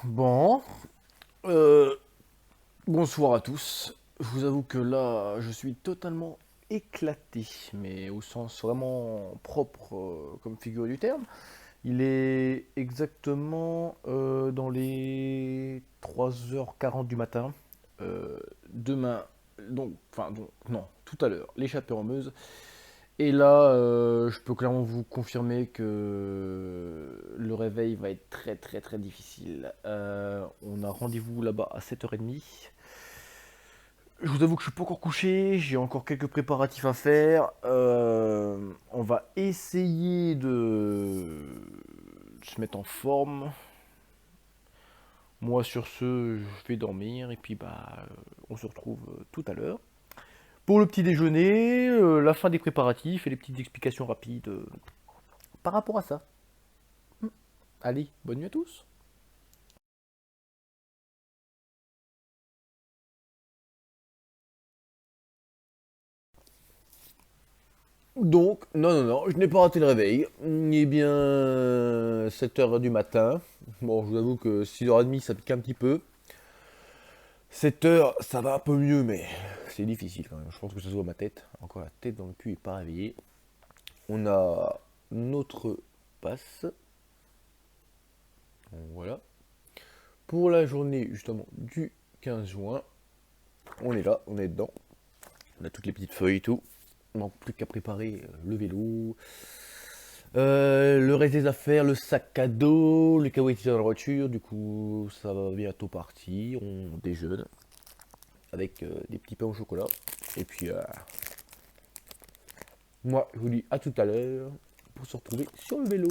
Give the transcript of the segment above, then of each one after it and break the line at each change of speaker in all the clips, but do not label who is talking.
Bon, euh, bonsoir à tous. Je vous avoue que là, je suis totalement éclaté, mais au sens vraiment propre comme figure du terme. Il est exactement dans les 3h40 du matin. Demain, non, tout à l'heure, l'échappée en Meuse. Et là, je peux clairement vous confirmer que le réveil va être très très très difficile. On a rendez-vous là-bas à 7h30. Je vous avoue que je suis pas encore couché, j'ai encore quelques préparatifs à faire. On va essayer de se mettre en forme. Moi sur ce, je vais dormir et puis on se retrouve tout à l'heure. Pour le petit déjeuner, la fin des préparatifs et les petites explications rapides par rapport à ça. Allez, bonne nuit à tous. Donc, non, je n'ai pas raté le réveil. Il est bien 7h du matin. Bon, je vous avoue que 6h30, ça pique un petit peu. 7h, ça va un peu mieux, mais c'est difficile quand même. Je pense que ça se voit ma tête. Encore la tête dans le cul et pas réveillée. On a notre passe. Voilà. Pour la journée justement du 15 juin, on est là, on est dedans. On a toutes les petites feuilles et tout. On manque plus qu'à préparer le vélo, le reste des affaires, le sac à dos, les cahuètes dans la voiture. Du coup, ça va bientôt partir. On déjeune avec des petits pains au chocolat. Et puis, moi, je vous dis à tout à l'heure pour se retrouver sur le vélo.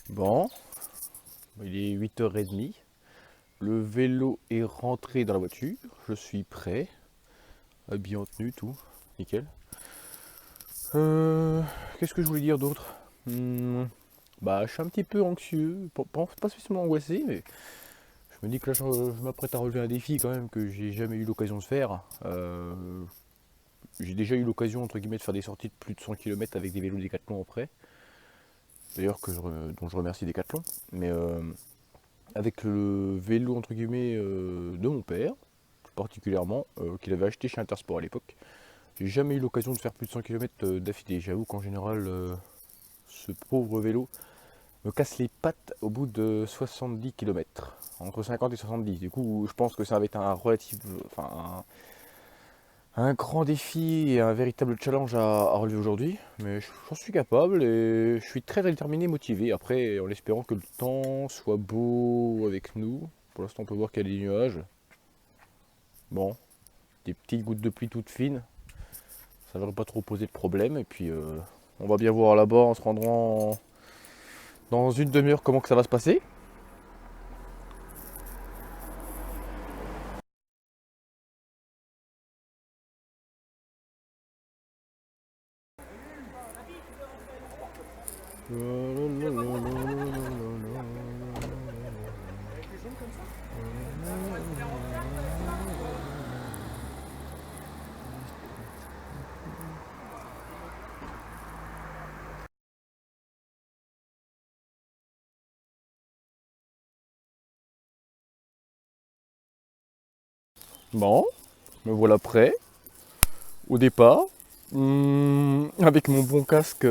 Bon, il est 8h30. Le vélo est rentré dans la voiture. Je suis prêt. Habillé en tenue, tout. Nickel. Qu'est-ce que je voulais dire d'autre? Je suis un petit peu anxieux. Pas spécialement angoissé, mais je me dis que là, je m'apprête à relever un défi quand même que j'ai jamais eu l'occasion de faire. J'ai déjà eu l'occasion, entre guillemets, de faire des sorties de plus de 100 km avec des vélos Décathlon après. D'ailleurs, dont je remercie Décathlon. Mais avec le vélo, entre guillemets, de mon père, particulièrement, qu'il avait acheté chez Intersport à l'époque. J'ai jamais eu l'occasion de faire plus de 100 km d'affilée. J'avoue qu'en général, ce pauvre vélo me casse les pattes au bout de 70 km. Entre 50 et 70. Du coup, je pense que ça va être un grand défi et un véritable challenge à relever aujourd'hui. Mais j'en suis capable et je suis très déterminé et motivé. Après, en espérant que le temps soit beau avec nous. Pour l'instant, on peut voir qu'il y a des nuages. Bon, des petites gouttes de pluie toutes fines. Ça ne devrait pas trop poser de problème. Et puis, on va bien voir là-bas en se rendant dans une demi-heure comment que ça va se passer. Bon, me voilà prêt. Au départ, avec mon bon casque,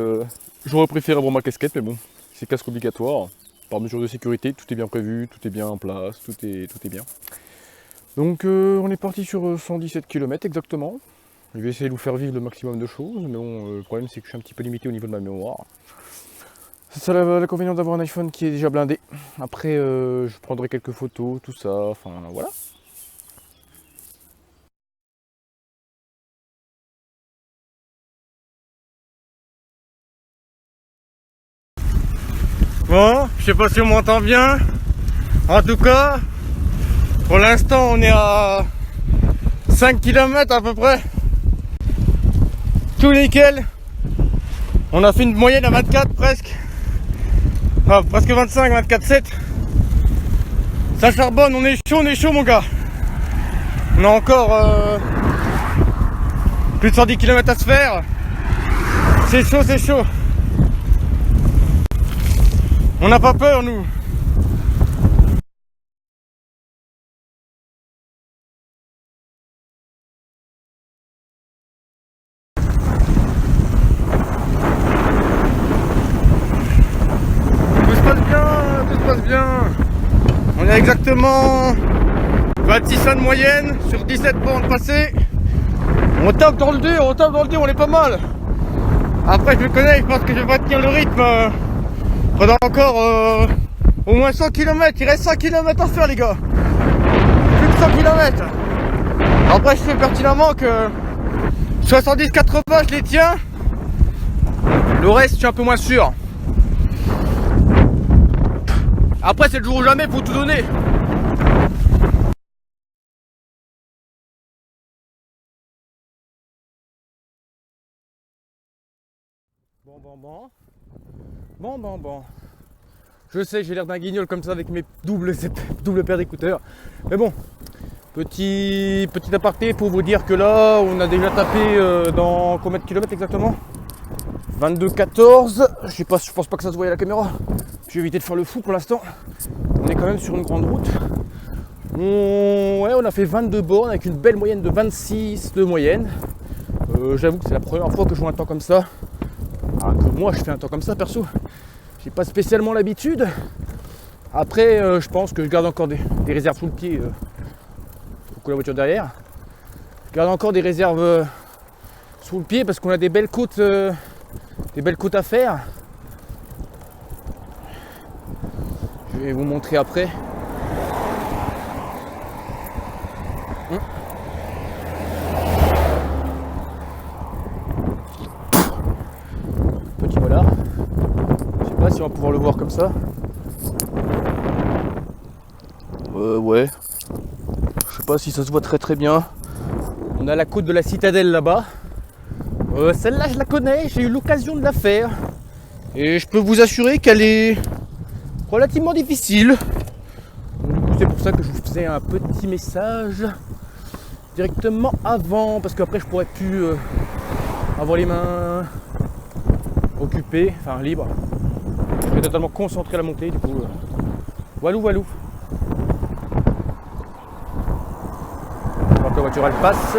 j'aurais préféré avoir ma casquette, mais bon, c'est casque obligatoire. Par mesure de sécurité, tout est bien prévu, tout est bien en place, tout est bien. Donc on est parti sur 117 km exactement. Je vais essayer de vous faire vivre le maximum de choses, mais bon, le problème c'est que je suis un petit peu limité au niveau de ma mémoire. C'est ça l'inconvénient d'avoir un iPhone qui est déjà blindé. Après, je prendrai quelques photos, tout ça, enfin voilà. Bon, je sais pas si on m'entend bien. En tout cas, pour l'instant, on est à 5 km à peu près. Tout nickel. On a fait une moyenne à 24 presque. Enfin, presque 25, 24,7. Ça charbonne, on est chaud mon gars. On a encore plus de 110 km à se faire.
C'est chaud, c'est chaud. On n'a pas peur, nous. Tout se passe bien, tout se passe bien. On a exactement 26 de moyenne sur 17 bornes passées. On tape dans le dur, on est pas mal. Après, je me connais, je pense que je vais pas tenir le rythme. Pendant encore au moins 100 km. Il reste 100 km à faire, les gars. Plus que 100 km. Après, je sais pertinemment que 70-80, je les tiens. Le reste, je suis un peu moins sûr. Après, c'est le jour ou jamais pour tout donner. Bon. Je sais, j'ai l'air d'un guignol comme ça avec mes doubles paires d'écouteurs. Mais bon, petit aparté pour vous dire que là, on a déjà tapé dans combien de kilomètres exactement? 22-14. Je pense pas que ça se voyait à la caméra. Je vais éviter de faire le fou pour l'instant. On est quand même sur une grande route. On a fait 22 bornes avec une belle moyenne de 26 de moyenne. J'avoue que c'est la première fois que je vois un temps comme ça. Que moi je fais un temps comme ça perso. J'ai pas spécialement l'habitude. Après je pense que je garde encore des réserves sous le pied. Beaucoup la voiture derrière. Je garde encore des réserves sous le pied parce qu'on a des belles côtes à faire. Je vais vous montrer après. Petit molar. Je sais pas si on va pouvoir le voir comme ça. Ouais. Je sais pas si ça se voit très bien. On a la côte de la citadelle là-bas. Celle-là je la connais, j'ai eu l'occasion de la faire. Et je peux vous assurer qu'elle est relativement difficile. Du coup c'est pour ça que je vous faisais un petit message directement avant. Parce qu'après je pourrais plus avoir les mains occupées, enfin libres. Je serais totalement concentré à la montée du coup. Walou. Alors que la voiture elle passe.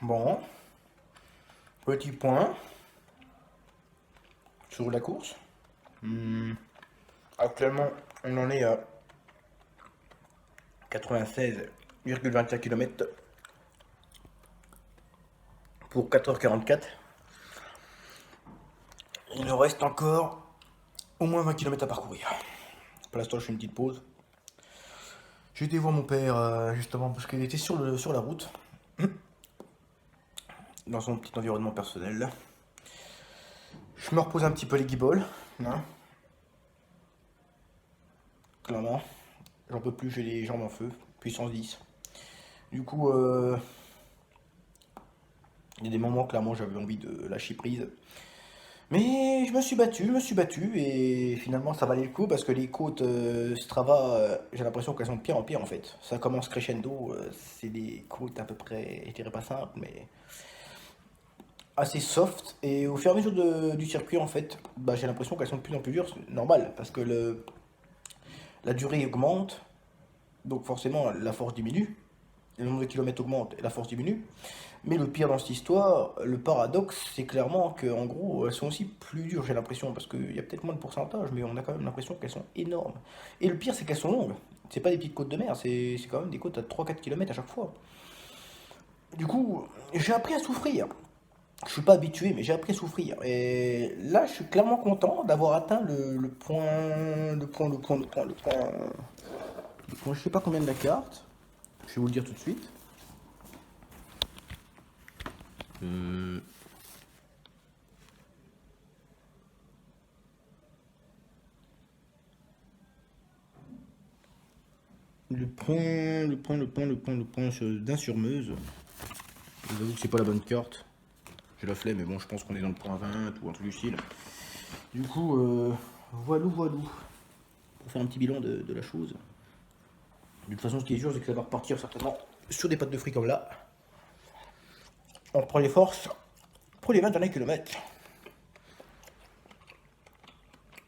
Bon, petit point sur la course. Actuellement, on en est à 96,25 km pour 4h44. Il nous reste encore au moins 20 km à parcourir. Pour l'instant, je fais une petite pause. J'ai été voir mon père justement parce qu'il était sur la route, dans son petit environnement personnel. Je me repose un petit peu les guibolles, hein. Clairement. J'en peux plus, j'ai les jambes en feu, puissance 10. Du coup, il y a des moments, clairement, j'avais envie de lâcher prise. Mais je me suis battu, et finalement, ça valait le coup parce que les côtes Strava, j'ai l'impression qu'elles sont de pire en pire en fait. Ça commence crescendo, c'est des côtes à peu près, je dirais pas simples, mais assez soft. Et au fur et à mesure du circuit, en fait, bah, j'ai l'impression qu'elles sont de plus en plus dures, c'est normal, parce que la durée augmente, donc forcément la force diminue, le nombre de kilomètres augmente et la force diminue. Mais le pire dans cette histoire, le paradoxe, c'est clairement que en gros, elles sont aussi plus dures, j'ai l'impression, parce qu'il y a peut-être moins de pourcentage, mais on a quand même l'impression qu'elles sont énormes. Et le pire, c'est qu'elles sont longues. C'est pas des petites côtes de mer, c'est quand même des côtes à 3-4 km à chaque fois. Du coup, j'ai appris à souffrir. Je suis pas habitué, mais j'ai appris à souffrir. Et là, je suis clairement content d'avoir atteint le point, je sais pas combien de la carte. Je vais vous le dire tout de suite. Le point d'un sur Meuse. Je vous avoue que c'est pas la bonne carte. J'ai la flemme, mais bon, je pense qu'on est dans le point 20 ou un truc du style. Du coup, voilou. Pour faire un petit bilan de la chose. De toute façon, ce qui est sûr, c'est que ça va repartir certainement sur des pattes de fruits comme là. On reprend les forces pour les 20 derniers kilomètres.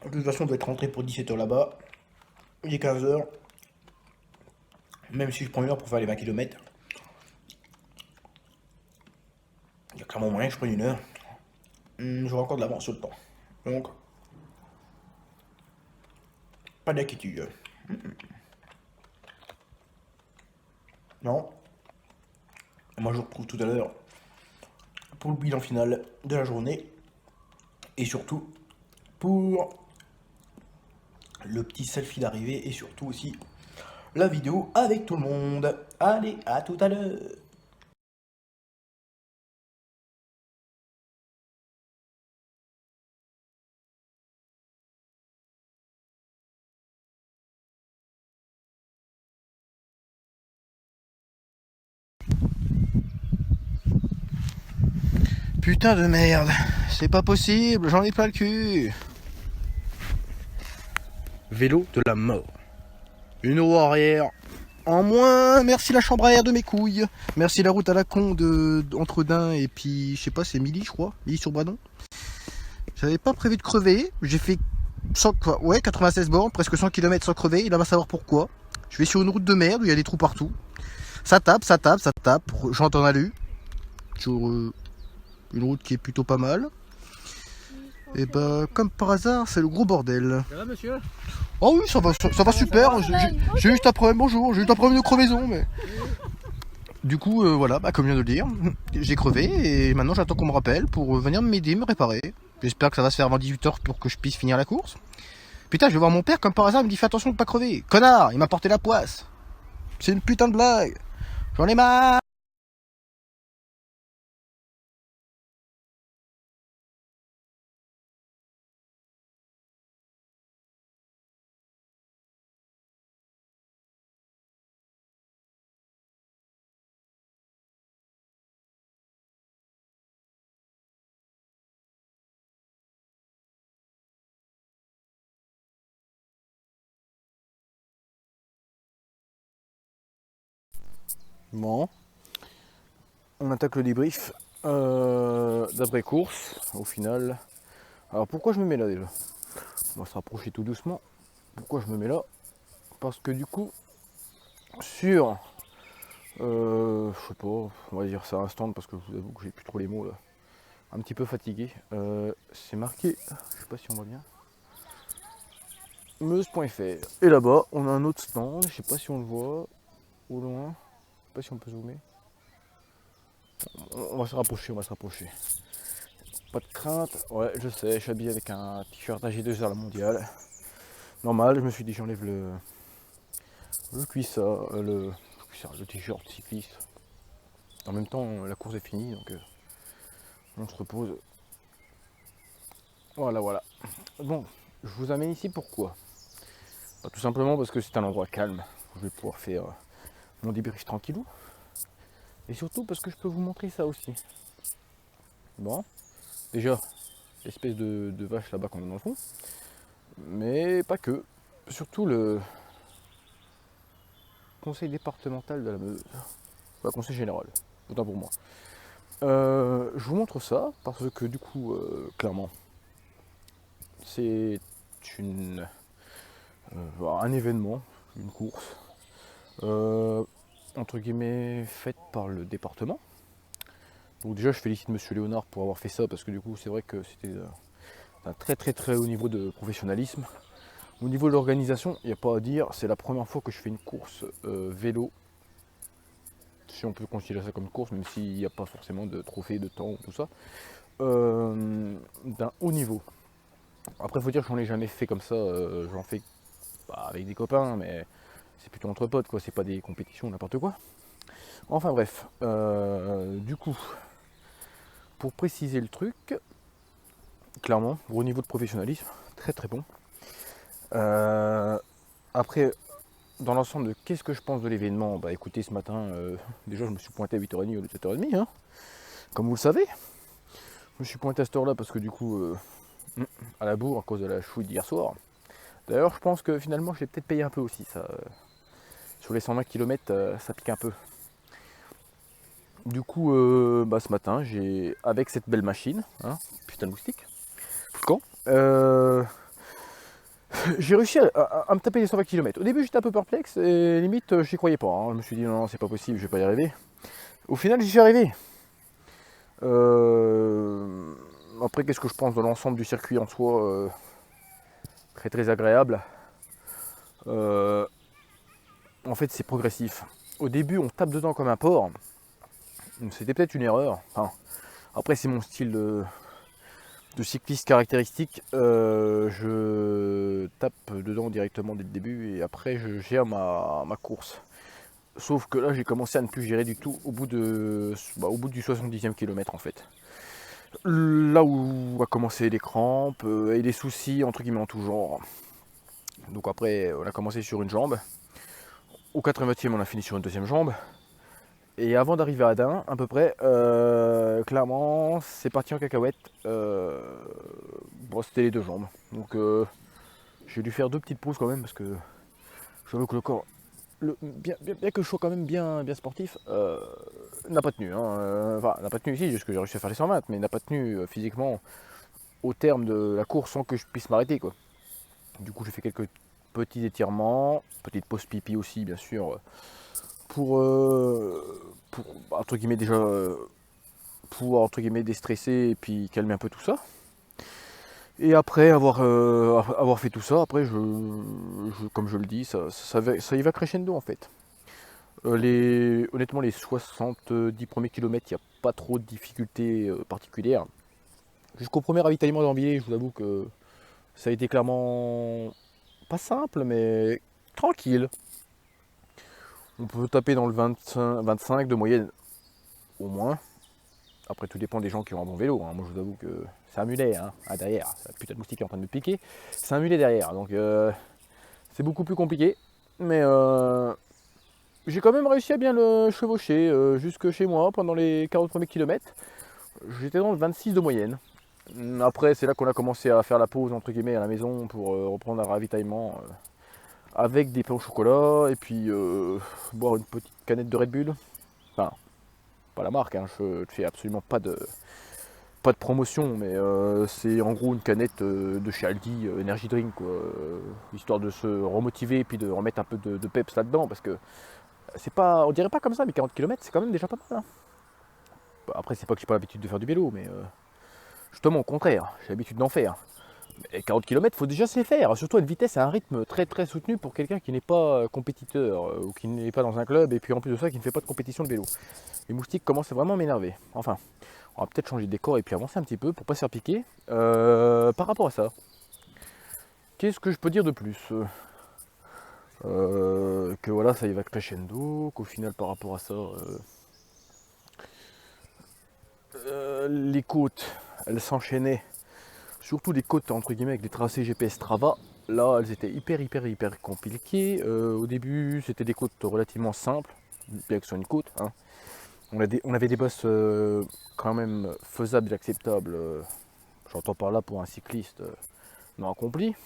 De toute façon, on doit être rentré pour 17h là-bas. Il est 15h. Même si je prends une heure pour faire les 20 km. Il y a clairement moyen que je prenne une heure. J'aurai encore de l'avance sur le temps. Donc, pas d'inquiétude. Non. Moi, je vous retrouve tout à l'heure pour le bilan final de la journée. Et surtout, pour le petit selfie d'arrivée. Et surtout aussi, la vidéo avec tout le monde. Allez, à tout à l'heure. Putain de merde, c'est pas possible, j'en ai pas le cul. Vélo de la mort. Une roue arrière en moins, merci la chambre à air de mes couilles. Merci la route à la con entre Dain et puis, je sais pas, c'est Milly, je crois, Milly-sur-Bradon. J'avais pas prévu de crever, j'ai fait 96 bornes, presque 100 km sans crever, il va savoir pourquoi. Je vais sur une route de merde où il y a des trous partout. Ça tape, j'entends alu. Sur une route qui est plutôt pas mal. Et bah, comme par hasard, c'est le gros bordel.
Ça va, monsieur?
Oh oui, ça va super. J'ai juste un problème, bonjour, j'ai juste un problème de crevaison, mais. Du coup, voilà, bah, comme je viens de le dire, j'ai crevé et maintenant j'attends qu'on me rappelle pour venir m'aider, me réparer. J'espère que ça va se faire avant 18h pour que je puisse finir la course. Putain, je vais voir mon père, comme par hasard, il me dit fais attention de pas crever. Connard, il m'a porté la poisse. C'est une putain de blague. J'en ai marre. Bon, on attaque le débrief d'après course, au final. Alors pourquoi je me mets là déjà? On va se rapprocher tout doucement. Pourquoi je me mets là? Parce que du coup, sur Je sais pas, on va dire ça instant parce que je vous avoue que j'ai plus trop les mots là. Un petit peu fatigué. C'est marqué, je sais pas si on voit bien, meuse.fr. Et là-bas, on a un autre stand, je sais pas si on le voit au loin, je sais pas si on peut zoomer. On va se rapprocher, on va se rapprocher. Pas de crainte, ouais, je sais, je suis habillé avec un t-shirt AG2R la mondiale. Normal, je me suis dit j'enlève le cuissard, le t-shirt cycliste. En même temps, la course est finie, donc on se repose. Voilà, voilà. Bon, je vous amène ici pourquoi? Bah, tout simplement parce que c'est un endroit calme où je vais pouvoir faire mon débrief tranquillou. Et surtout parce que je peux vous montrer ça aussi. Bon, déjà, l'espèce de vache là-bas qu'on a dans le fond. Mais pas que. Surtout le conseil départemental de la Meuse. Bah, conseil général, autant pour moi. Je vous montre ça parce que du coup, clairement, c'est un événement, une course, entre guillemets, faite par le département. Donc déjà, je félicite Monsieur Léonard pour avoir fait ça parce que du coup, c'est vrai que c'était un très très très haut niveau de professionnalisme. Au niveau de l'organisation, il n'y a pas à dire, c'est la première fois que je fais une course vélo, si on peut considérer ça comme une course, même s'il n'y a pas forcément de trophée, de temps, tout ça, d'un haut niveau. Après, il faut dire que j'en ai jamais fait comme ça, j'en fais avec des copains, mais c'est plutôt entre potes, quoi, c'est pas des compétitions, n'importe quoi. Enfin bref, du coup, pour préciser le truc, clairement, au niveau de professionnalisme, très très bon. Après, dans l'ensemble de qu'est-ce que je pense de l'événement, bah écoutez, ce matin, déjà je me suis pointé à 8h30 au lieu de 7h30, hein, comme vous le savez. Je me suis pointé à cette heure-là parce que du coup, à la bourre à cause de la chouille d'hier soir. D'ailleurs, je pense que finalement, je l'ai peut-être payé un peu aussi, ça. Sur les 120 km, ça pique un peu. Du coup, ce matin, avec cette belle machine, hein, putain de moustique, quand j'ai réussi à me taper les 120 km. Au début, j'étais un peu perplexe et limite, j'y croyais pas. Hein. Je me suis dit, non, c'est pas possible, je vais pas y arriver. Au final, j'y suis arrivé. Après, qu'est-ce que je pense de l'ensemble du circuit en soi? Très très agréable. En fait, c'est progressif. Au début, on tape dedans comme un porc. C'était peut-être une erreur. Enfin, après, c'est mon style de cycliste caractéristique. Je tape dedans directement dès le début et après, je gère ma course. Sauf que là, j'ai commencé à ne plus gérer du tout au bout du 70e kilomètre en fait. Là où a commencé les crampes et les soucis entre guillemets en tout genre. Donc après, on a commencé sur une jambe. Au 80e, on a fini sur une deuxième jambe. Et avant d'arriver à Dain, à peu près, clairement, c'est parti en cacahuète. C'était les deux jambes. Donc j'ai dû faire deux petites pauses quand même parce que j'avoue que le corps, bien que je sois quand même bien sportif, n'a pas tenu. Hein. Enfin, n'a pas tenu ici, juste que j'ai réussi à faire les 120, mais n'a pas tenu physiquement au terme de la course sans que je puisse m'arrêter, quoi. Du coup, j'ai fait quelques petits étirements, petite pause pipi aussi, bien sûr, pour entre guillemets déjà pouvoir entre guillemets déstresser et puis calmer un peu tout ça. Et après avoir fait tout ça, après comme je le dis, ça y va crescendo en fait. Honnêtement, les 70 premiers kilomètres, il n'y a pas trop de difficultés particulières. Jusqu'au premier ravitaillement d'Ambilé, je vous avoue que ça a été clairement pas simple, mais tranquille. On peut taper dans le 25 de moyenne au moins. Après, tout dépend des gens qui ont un bon vélo. Hein. Moi, je vous avoue que c'est un mulet hein, derrière. La putain de moustique est en train de me piquer. C'est un mulet derrière. Donc, c'est beaucoup plus compliqué. Mais j'ai quand même réussi à bien le chevaucher jusque chez moi pendant les 40 premiers kilomètres. J'étais dans le 26 de moyenne. Après, c'est là qu'on a commencé à faire la pause entre guillemets à la maison pour reprendre un ravitaillement avec des pains au chocolat et puis boire une petite canette de Red Bull. Enfin, pas la marque, hein, je ne fais absolument pas de promotion, mais c'est en gros une canette de chez Aldi, Energy Drink, quoi, histoire de se remotiver et puis de remettre un peu de peps là-dedans, parce que
c'est pas, on dirait pas comme ça, mais 40 km c'est quand même déjà pas mal. Hein. Bah, après, c'est pas que j'ai pas l'habitude de faire du vélo, mais justement au contraire, j'ai l'habitude d'en faire. Et 40 km, faut déjà se les faire, surtout à une vitesse à un rythme très très soutenu pour quelqu'un qui n'est pas compétiteur ou qui n'est pas dans un club et puis en plus de ça qui ne fait pas de compétition de vélo. Les moustiques commencent vraiment à m'énerver. Enfin, on va peut-être changer de décor et puis avancer un petit peu pour pas se faire piquer. Par rapport à ça, qu'est-ce que je peux dire de plus que voilà, ça y va crescendo, qu'au final par rapport à ça, les côtes, elles s'enchaînaient, surtout des côtes entre guillemets avec des tracés GPS Strava. Là, elles étaient hyper compliquées. Au début, c'était des côtes relativement simples, bien que ce soit une côte. Hein. On avait des bosses quand même faisables et acceptables. J'entends par là pour un cycliste non accompli.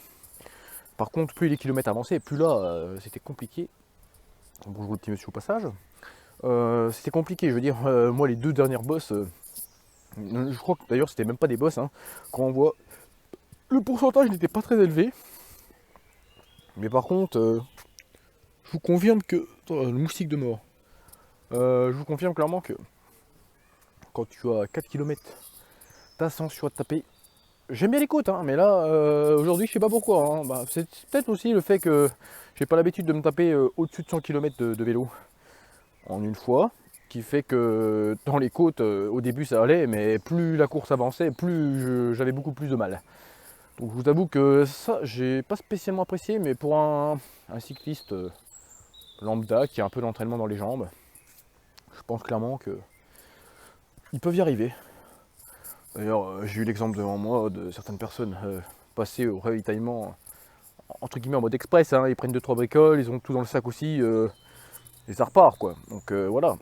Par contre, plus les kilomètres avançaient, plus là, c'était compliqué. Bonjour le petit monsieur au passage. C'était compliqué, je veux dire, moi les deux dernières bosses, je crois que d'ailleurs c'était même pas des bosses, hein. Quand on voit, le pourcentage n'était pas très élevé. Mais par contre, je vous confirme que, attends, le moustique de mort, je vous confirme clairement que quand tu as 4 km d'ascension à te taper, j'aime bien les côtes, hein, mais là, aujourd'hui, je sais pas pourquoi. Hein. Bah, c'est peut-être aussi le fait que j'ai pas l'habitude de me taper au-dessus de 100 km de vélo en une fois, qui fait que dans les côtes, au début ça allait, mais plus la course avançait, plus j'avais beaucoup plus de mal. Donc je vous avoue que ça, j'ai pas spécialement apprécié, mais pour un cycliste lambda qui a un peu d'entraînement dans les jambes, je pense clairement que ils peuvent y arriver. D'ailleurs, j'ai eu l'exemple devant moi de certaines personnes passer au ravitaillement entre guillemets en mode express. Hein. Ils prennent 2-3 bricoles, ils ont tout dans le sac aussi, et ça repart quoi. Donc voilà.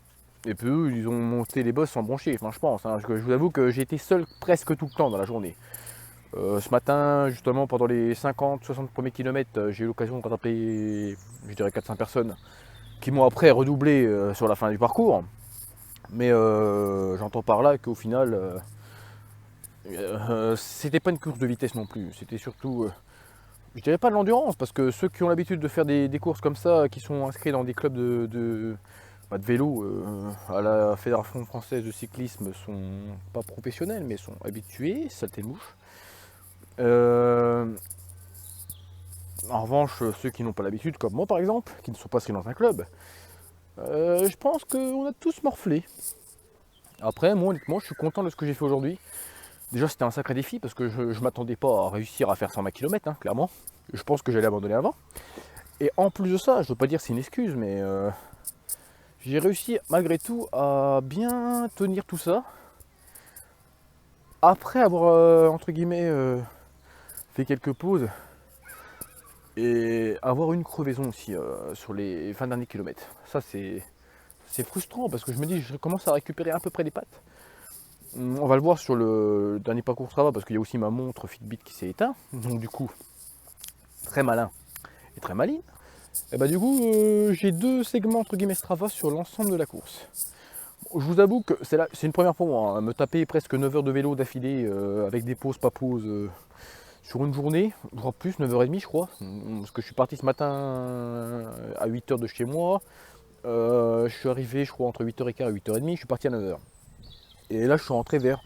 Et puis eux, ils ont monté les bosses sans broncher, enfin je pense. Hein. Je vous avoue que j'ai été seul presque tout le temps dans la journée. Ce matin, justement, pendant les 50-60 premiers kilomètres, j'ai eu l'occasion de rattraper, je dirais 400 personnes qui m'ont après redoublé sur la fin du parcours. Mais j'entends par là qu'au final, c'était pas une course de vitesse non plus. C'était surtout, je dirais pas de l'endurance, parce que ceux qui ont l'habitude de faire des courses comme ça, qui sont inscrits dans des clubs de vélo à la Fédération française de cyclisme, sont pas professionnels, mais sont habitués, saleté de mouche. En revanche, ceux qui n'ont pas l'habitude, comme moi par exemple, qui ne sont pas inscrits dans un club, je pense qu'on a tous morflé. Après, moi honnêtement, je suis content de ce que j'ai fait aujourd'hui. Déjà, c'était un sacré défi parce que je ne m'attendais pas à réussir à faire 120 km, hein, clairement. Je pense que j'allais abandonner avant. Et en plus de ça, je ne veux pas dire que c'est une excuse, mais j'ai réussi malgré tout à bien tenir tout ça. Après avoir, entre guillemets, fait quelques pauses et avoir une crevaison aussi sur les 20 derniers kilomètres. Ça, c'est frustrant parce que je me dis, je commence à récupérer à peu près les pattes. On va le voir sur le dernier parcours Strava parce qu'il y a aussi ma montre Fitbit qui s'est éteinte. Donc du coup, très malin et très maligne. Et bah du coup, j'ai deux segments entre guillemets Strava sur l'ensemble de la course. Bon, je vous avoue que c'est une première pour moi. Hein, me taper presque 9 heures de vélo d'affilée avec des pauses, pas pauses. Sur une journée, voire plus, 9h30 je crois, parce que je suis parti ce matin à 8h de chez moi, je suis arrivé je crois entre 8h15 et 8h30, je suis parti à 9h. Et là je suis rentré vers,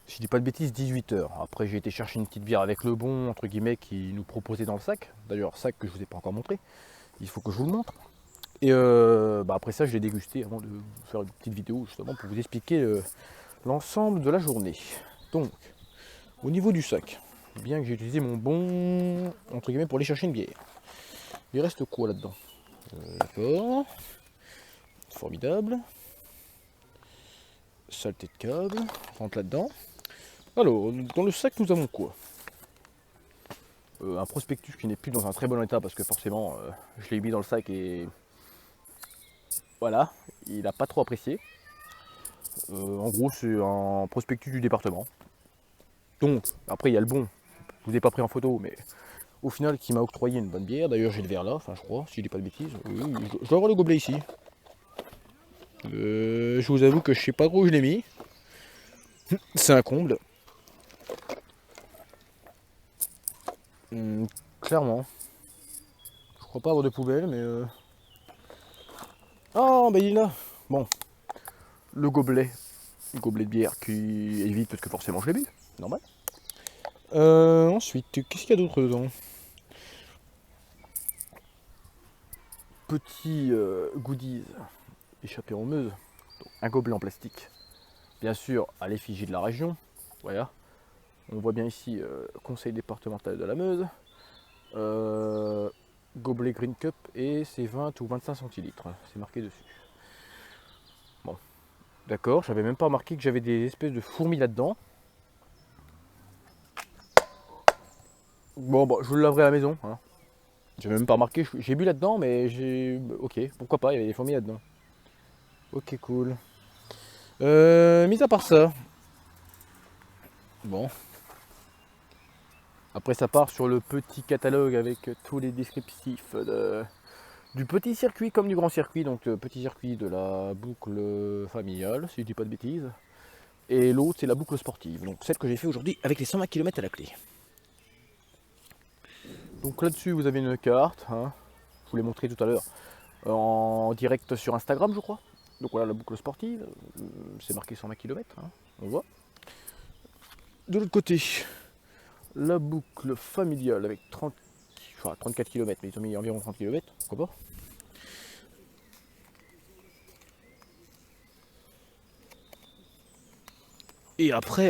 si je dis pas de bêtises, 18h. Après j'ai été chercher une petite bière avec le bon, entre guillemets, qui nous proposait dans le sac, d'ailleurs sac que je vous ai pas encore montré, il faut que je vous le montre. Et après ça je l'ai dégusté avant de faire une petite vidéo justement pour vous expliquer l'ensemble de la journée. Donc, au niveau du sac, bien que j'ai utilisé mon bon, entre guillemets, pour aller chercher une bière. Il reste quoi là-dedans? D'accord. Formidable. Saleté de câble. Rentre là-dedans. Alors, dans le sac, nous avons quoi? Un prospectus qui n'est plus dans un très bon état parce que forcément, je l'ai mis dans le sac et voilà, il n'a pas trop apprécié. En gros, c'est un prospectus du département. Donc, après, il y a le bon. Je vous ai pas pris en photo, mais au final, qui m'a octroyé une bonne bière. D'ailleurs, j'ai le verre là, enfin, je crois, si je dis pas de bêtises. Je dois avoir le gobelet ici. Je vous avoue que je sais pas trop où je l'ai mis. C'est un comble. Clairement. Je crois pas avoir de poubelle, mais
Ah, bah il est là. Bon, le gobelet. Le gobelet de bière qui est vide parce que forcément je l'ai bu. Normal. Ensuite, qu'est-ce qu'il y a d'autre dedans? Petit goodies échappé en Meuse. Donc, un gobelet en plastique. Bien sûr, à l'effigie de la région. Voilà. On voit bien ici conseil départemental de la Meuse. Gobelet Green Cup et c'est 20 ou 25 centilitres. C'est marqué dessus. Bon, d'accord. J'avais même pas remarqué que j'avais des espèces de fourmis là-dedans. Bon, bah, je le laverai à la maison. Hein. J'avais même pas remarqué. J'ai bu là-dedans, mais j'ai. Ok, pourquoi pas, il y avait des fourmis là-dedans. Ok, cool. Mis à part ça. Bon. Après, ça part sur le petit catalogue avec tous les descriptifs du petit circuit comme du grand circuit. Donc, petit circuit de la boucle familiale, si je dis pas de bêtises. Et l'autre, c'est la boucle sportive. Donc, celle que j'ai fait aujourd'hui avec les 120 km à la clé. Donc, là-dessus, vous avez une carte. Hein. Je vous l'ai montré tout à l'heure. En direct sur Instagram, je crois. Donc voilà la boucle sportive, c'est marqué 120 km, hein, on voit. De l'autre côté, la boucle familiale avec 34 km, mais ils ont mis environ 30 km, pourquoi pas. Et après,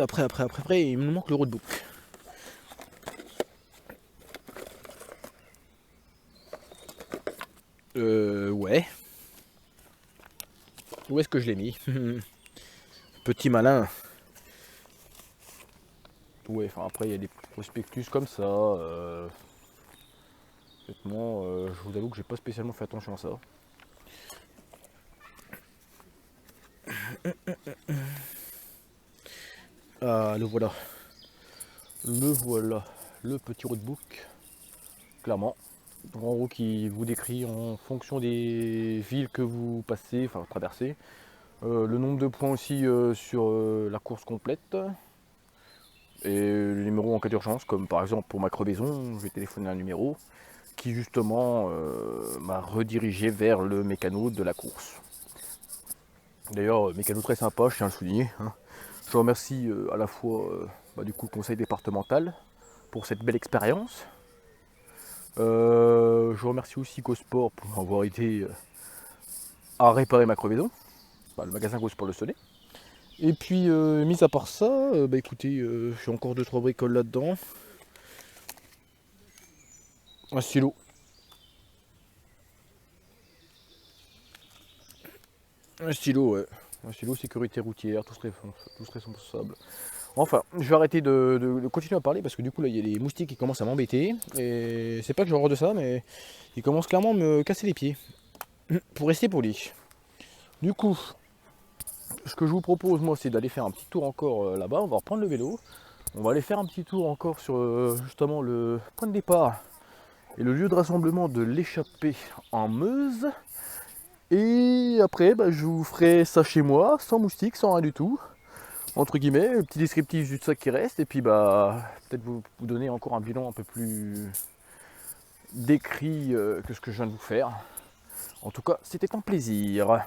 il me manque le roadbook. Ouais. Où est-ce que je l'ai mis? Petit malin. Ouais, enfin après il y a des prospectus comme ça. Honnêtement, je vous avoue que j'ai pas spécialement fait attention à ça. Ah, le voilà. Le voilà. Le petit roadbook. Clairement. En gros, qui vous décrit en fonction des villes que vous passez, enfin traversez. Le nombre de points aussi sur la course complète. Et le numéro en cas d'urgence, comme par exemple pour ma crevaison, j'ai téléphoné à un numéro qui justement m'a redirigé vers le mécano de la course. D'ailleurs, mécano très sympa, je tiens à le souligner. Hein. Je remercie à la fois du coup, le conseil départemental pour cette belle expérience. Je remercie aussi GoSport pour m'avoir aidé à réparer ma crevaison. Le magasin GoSport le Sonnet. Et puis, mis à part ça, écoutez, j'ai encore 2-3 bricoles là-dedans. Un stylo. Un stylo, ouais. Un stylo sécurité routière, tout serait responsable. Enfin, je vais arrêter de continuer à parler parce que du coup là il y a les moustiques qui commencent à m'embêter. Et c'est pas que j'ai horreur de ça, mais ils commencent clairement à me casser les pieds. Pour rester poli. Du coup, ce que je vous propose moi c'est d'aller faire un petit tour encore là-bas. On va reprendre le vélo. On va aller faire un petit tour encore sur justement le point de départ et le lieu de rassemblement de l'échappée en Meuse. Et après, je vous ferai ça chez moi, sans moustiques, sans rien du tout. Entre guillemets, le petit descriptif du sac qui reste. Et puis peut-être vous donner encore un bilan un peu plus décrit que ce que je viens de vous faire. En tout cas, c'était un plaisir.